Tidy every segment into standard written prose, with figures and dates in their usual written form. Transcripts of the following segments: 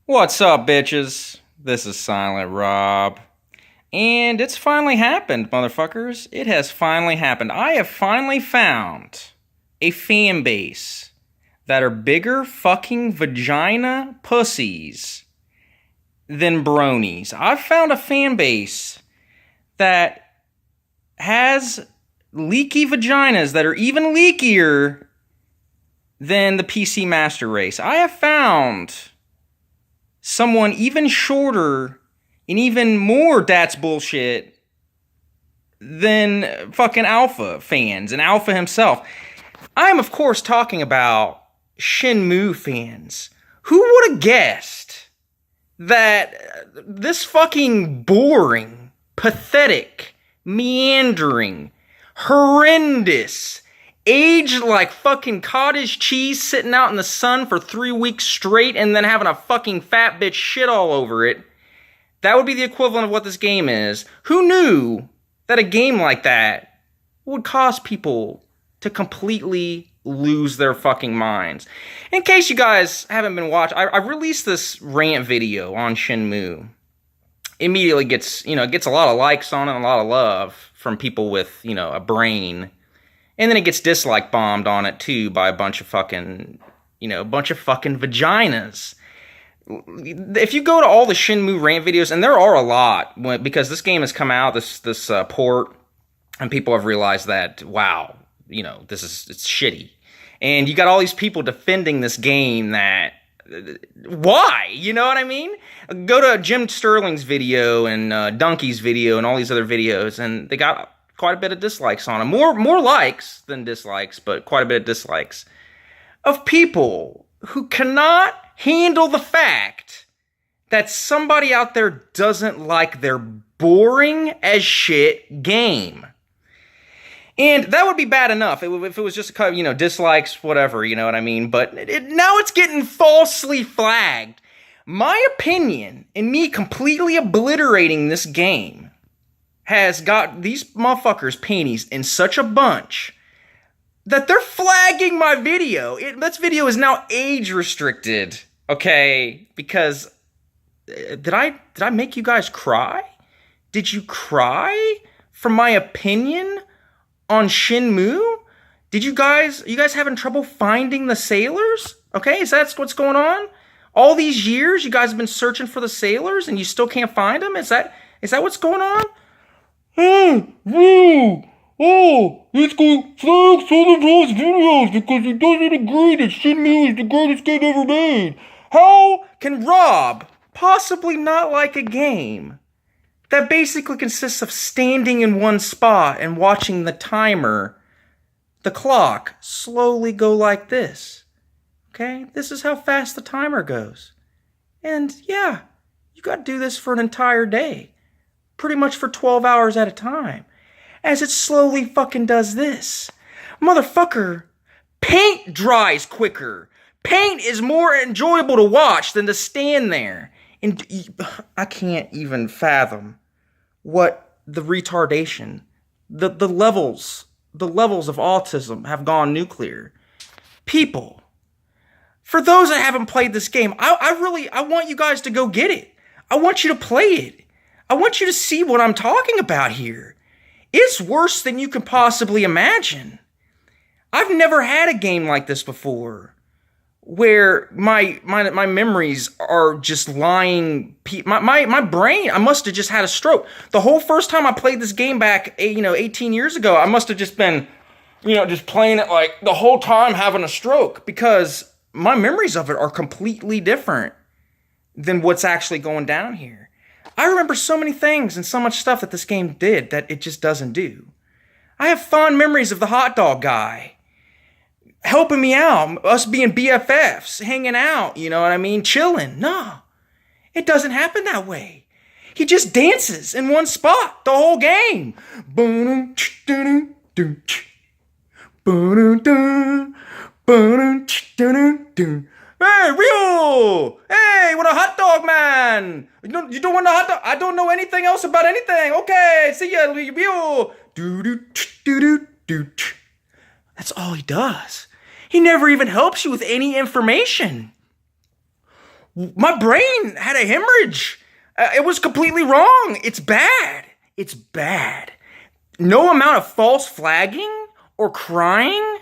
What's up, bitches? This is Silent Rob. And it's finally happened, motherfuckers. It has finally happened. I have finally found a fan base that are bigger fucking vagina pussies than bronies. I've found a fan base that has leaky vaginas that are even leakier than the PC Master Race. I have found someone even shorter and even more that's bullshit than fucking Alpha fans and Alpha himself. I am, of course, talking about Shenmue fans. Who would have guessed that this fucking boring, pathetic, meandering, horrendous, aged like fucking cottage cheese sitting out in the sun for 3 weeks straight and then having a fucking fat bitch shit all over it. That would be the equivalent of what this game is. Who knew that a game like that would cause people to completely lose their fucking minds? In case you guys haven't been watching, I released this rant video on Shenmue. Immediately gets a lot of likes on it and a lot of love from people with, a brain. And then it gets dislike bombed on it too by a bunch of fucking vaginas. If you go to all the Shenmue rant videos, and there are a lot, because this game has come out, this port, and people have realized that, wow, it's shitty. And you got all these people defending this game that, why? You know what I mean? Go to Jim Sterling's video and Donkey's video and all these other videos, and they got quite a bit of dislikes on them. More likes than dislikes, but quite a bit of dislikes. Of people who cannot handle the fact that somebody out there doesn't like their boring as shit game. And that would be bad enough if it was just, dislikes, whatever, you know what I mean? But now it's getting falsely flagged. My opinion, and me completely obliterating this game, has got these motherfuckers' panties in such a bunch that they're flagging my video. This video is now age restricted, okay? Because did I make you guys cry? Did you cry for my opinion on Shenmue? Are you guys having trouble finding the sailors? Okay, is that what's going on? All these years you guys have been searching for the sailors and you still can't find them? Is that what's going on? Let's go flag Silent Rob's videos because he doesn't agree that Shenmue is the greatest game ever made. How can Rob possibly not like a game that basically consists of standing in one spot and watching the timer, the clock, slowly go like this? Okay? This is how fast the timer goes. And yeah, you gotta do this for an entire day. Pretty much for 12 hours at a time. As it slowly fucking does this. Motherfucker, paint dries quicker. Paint is more enjoyable to watch than to stand there. And I can't even fathom what the retardation, the levels of autism have gone nuclear. People, for those that haven't played this game, I want you guys to go get it. I want you to play it. I want you to see what I'm talking about here. It's worse than you can possibly imagine. I've never had a game like this before, where my memories are just lying. My brain, I must have just had a stroke. The whole first time I played this game back, 18 years ago, I must have just been, just playing it like the whole time having a stroke, because my memories of it are completely different than what's actually going down here. I remember so many things and so much stuff that this game did that it just doesn't do. I have fond memories of the hot dog guy helping me out, us being BFFs, hanging out, you know what I mean, chilling. No, it doesn't happen that way. He just dances in one spot the whole game. Hey, Rio! Hey, what a hot dog, man! You don't want a hot dog? I don't know anything else about anything. Okay, see ya, Rio. That's all he does. He never even helps you with any information. My brain had a hemorrhage. It was completely wrong. It's bad. It's bad. No amount of false flagging or crying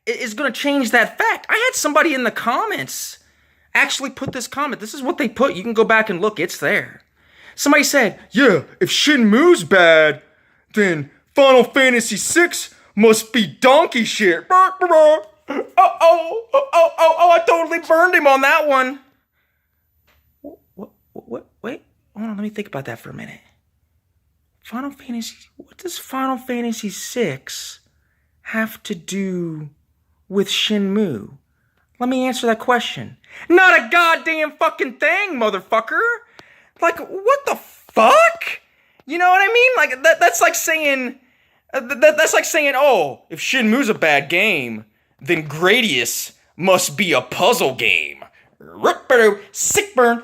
is going to change that fact. I had somebody in the comments actually put this comment. This is what they put. You can go back and look. It's there. Somebody said, yeah, if Shenmue's bad, then Final Fantasy VI must be donkey shit. I totally burned him on that one. What? Wait, hold on, let me think about that for a minute. What does Final Fantasy VI have to do with Shenmue? Let me answer that question. Not a goddamn fucking thing, motherfucker. Like, what the fuck? You know what I mean? Like, that's like saying, oh, if Shenmue's a bad game, then Gradius must be a puzzle game. Sick burn.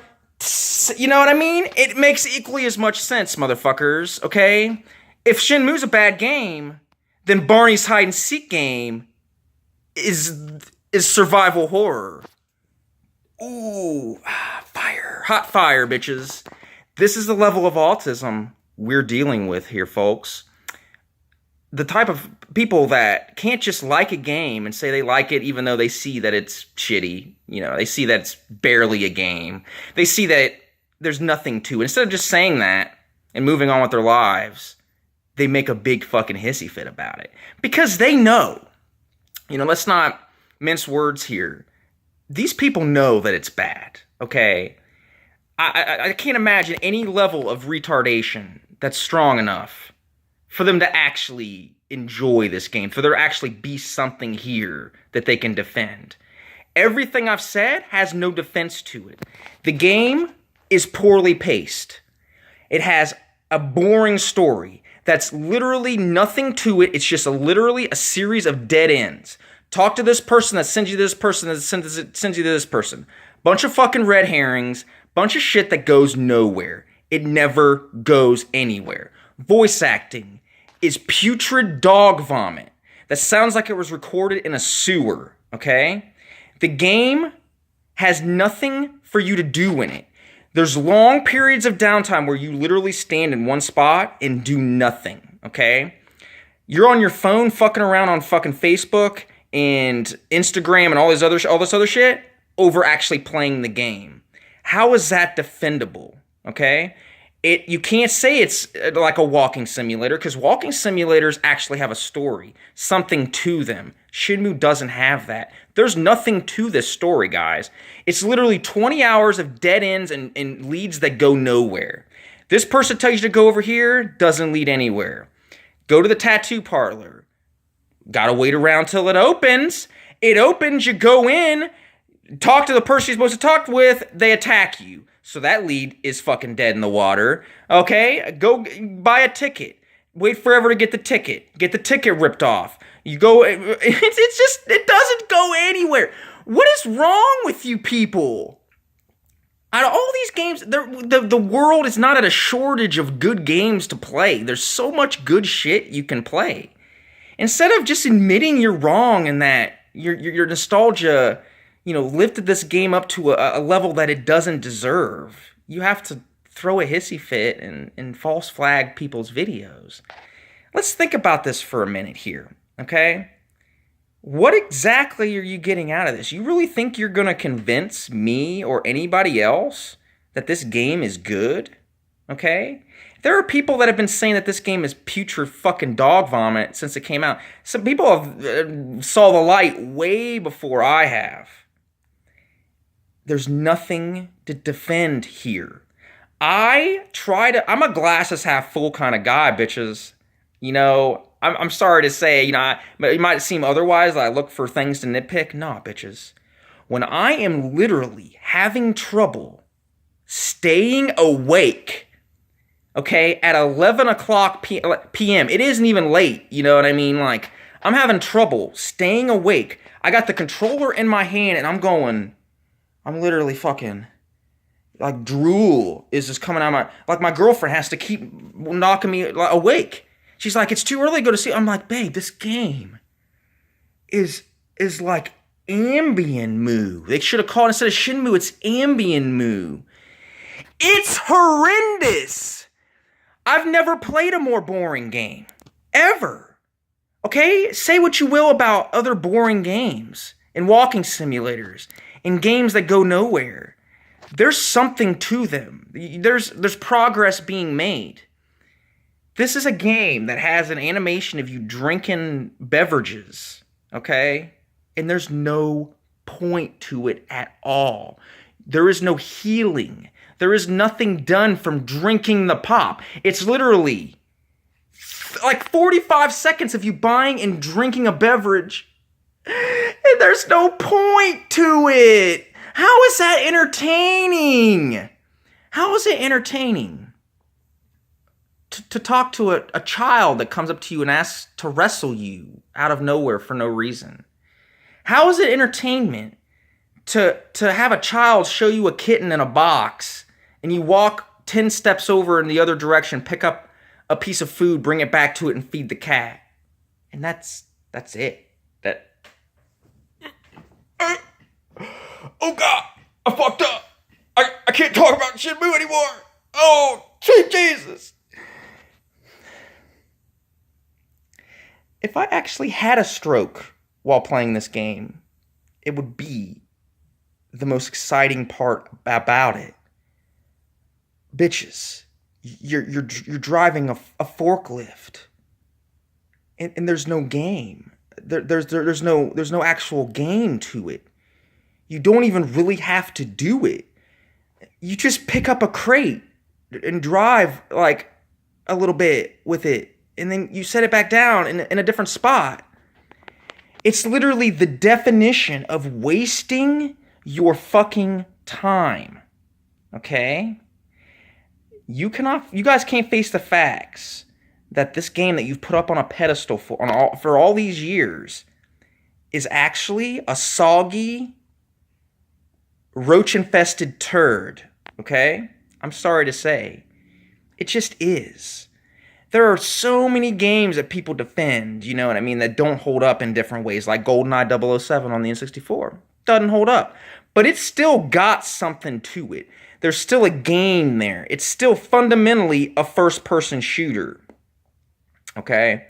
You know what I mean? It makes equally as much sense, motherfuckers, okay? If Shenmue's a bad game, then Barney's hide and seek game is survival horror. Ooh, fire. Hot fire, bitches. This is the level of autism we're dealing with here, folks. The type of people that can't just like a game and say they like it even though they see that it's shitty. You know, they see that it's barely a game. They see that there's nothing to it. Instead of just saying that and moving on with their lives, they make a big fucking hissy fit about it. Because they know. You know, let's not mince words here. These people know that it's bad, okay? I can't imagine any level of retardation that's strong enough for them to actually enjoy this game, for there to actually be something here that they can defend. Everything I've said has no defense to it. The game is poorly paced. It has a boring story that's literally nothing to it. It's just literally a series of dead ends. Talk to this person that sends you to this person that sends you to this person. Bunch of fucking red herrings. Bunch of shit that goes nowhere. It never goes anywhere. Voice acting is putrid dog vomit that sounds like it was recorded in a sewer, okay? The game has nothing for you to do in it. There's long periods of downtime where you literally stand in one spot and do nothing, okay? You're on your phone fucking around on fucking Facebook and Instagram and all this other shit over actually playing the game. How is that defendable, okay? You can't say it's like a walking simulator because walking simulators actually have a story, something to them. Shenmue doesn't have that. There's nothing to this story, guys. It's literally 20 hours of dead ends and leads that go nowhere. This person tells you to go over here, doesn't lead anywhere. Go to the tattoo parlor. Gotta wait around till it opens. It opens, you go in, talk to the person you're supposed to talk with, they attack you. So that lead is fucking dead in the water. Okay? Go buy a ticket. Wait forever to get the ticket. Get the ticket ripped off. You go, it doesn't go anywhere. What is wrong with you people? Out of all these games, the world is not at a shortage of good games to play. There's so much good shit you can play. Instead of just admitting you're wrong and that your nostalgia, you know, lifted this game up to a level that it doesn't deserve, you have to throw a hissy fit and false flag people's videos. Let's think about this for a minute here, okay? What exactly are you getting out of this? You really think you're going to convince me or anybody else that this game is good, okay? There are people that have been saying that this game is putrid fucking dog vomit since it came out. Some people have saw the light way before I have. There's nothing to defend here. I'm a glasses half full kind of guy, bitches. You know, I'm sorry to say, you know, it might seem otherwise. I look for things to nitpick. Nah, bitches. When I am literally having trouble staying awake, okay, at 11 o'clock p.m., it isn't even late, you know what I mean? Like, I'm having trouble staying awake. I got the controller in my hand, and I'm literally fucking, like, drool is just coming out of my girlfriend has to keep knocking me awake. She's like, it's too early to go to sleep. I'm like, babe, this game is like Ambien Moo. They should have called instead of Shenmue, it's Ambien Moo. It's horrendous. I've never played a more boring game. Ever. Okay? Say what you will about other boring games and walking simulators and games that go nowhere. There's something to them. There's progress being made. This is a game that has an animation of you drinking beverages, okay? And there's no point to it at all. There is no healing. There is nothing done from drinking the pop. It's literally like 45 seconds of you buying and drinking a beverage, and there's no point to it. How is that entertaining? How is it entertaining to talk to a child that comes up to you and asks to wrestle you out of nowhere for no reason? How is it entertainment to have a child show you a kitten in a box and you walk 10 steps over in the other direction, pick up a piece of food, bring it back to it, and feed the cat? And that's it. Oh God, I fucked up. I can't talk about Shenmue anymore. Oh, sweet Jesus. If I actually had a stroke while playing this game, it would be the most exciting part about it. Bitches, you're driving a forklift, and there's no game. There's no actual game to it. You don't even really have to do it. You just pick up a crate and drive like a little bit with it, and then you set it back down in a different spot. It's literally the definition of wasting your fucking time. Okay? You guys can't face the facts that this game that you've put up on a pedestal for all these years is actually a soggy, roach-infested turd. Okay? I'm sorry to say. It just is. There are so many games that people defend, you know what I mean, that don't hold up in different ways, like GoldenEye 007 on the N64. Doesn't hold up. But it's still got something to it. There's still a game there. It's still fundamentally a first-person shooter. Okay?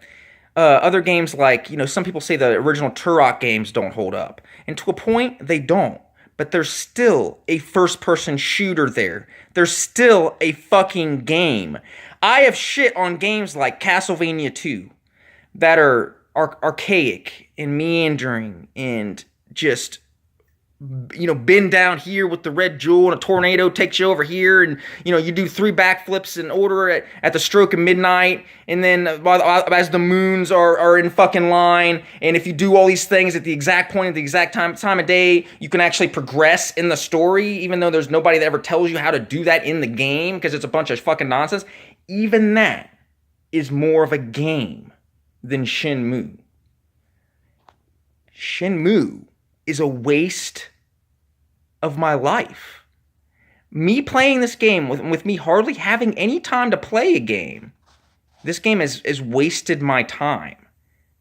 Other games like, some people say the original Turok games don't hold up. And to a point, they don't. But there's still a first-person shooter there. There's still a fucking game. I have shit on games like Castlevania 2 that are archaic and meandering and just, bend down here with the red jewel and a tornado takes you over here and, you do 3 backflips in order at the stroke of midnight, and then as the moons are in fucking line, and if you do all these things at the exact point at the exact time of day, you can actually progress in the story, even though there's nobody that ever tells you how to do that in the game because it's a bunch of fucking nonsense. Even that is more of a game than Shenmue. Shenmue is a waste of my life. Me playing this game with me hardly having any time to play a game, this game has wasted my time.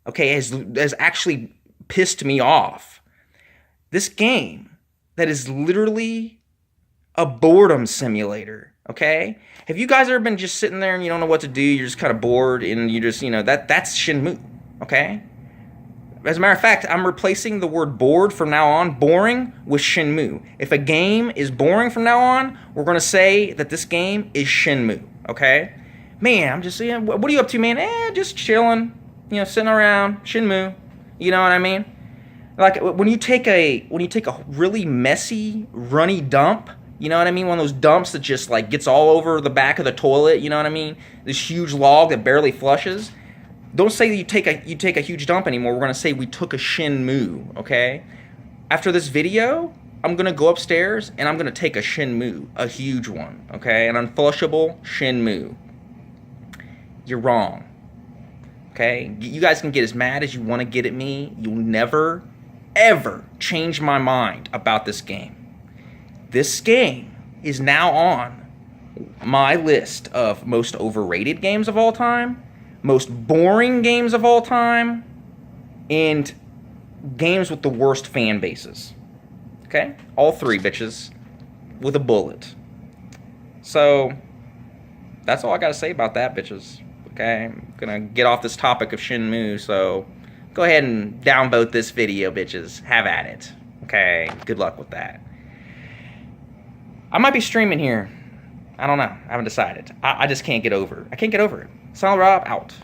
Okay, has actually pissed me off. This game that is literally a boredom simulator. Okay? Have you guys ever been just sitting there and you don't know what to do, you're just kind of bored, and you just, that's Shenmue, okay? As a matter of fact, I'm replacing the word bored from now on, boring, with Shenmue. If a game is boring from now on, we're going to say that this game is Shenmue, okay? Man, I'm just saying, what are you up to, man? Just chilling, sitting around, Shenmue, you know what I mean? Like, when you take a really messy, runny dump, you know what I mean? One of those dumps that just like gets all over the back of the toilet, you know what I mean? This huge log that barely flushes. Don't say that you take a huge dump anymore. We're going to say we took a Shenmue, okay? After this video, I'm going to go upstairs and I'm going to take a Shenmue, a huge one, okay? An unflushable Shenmue. You're wrong. Okay? You guys can get as mad as you want to get at me. You'll never, ever change my mind about this game. This game is now on my list of most overrated games of all time, most boring games of all time, and games with the worst fan bases. Okay? All three, bitches. With a bullet. So, that's all I gotta say about that, bitches. Okay? I'm gonna get off this topic of Shenmue, so go ahead and downvote this video, bitches. Have at it. Okay? Good luck with that. I might be streaming here. I don't know. I haven't decided. I just can't get over it. I can't get over it. Silent Rob, out.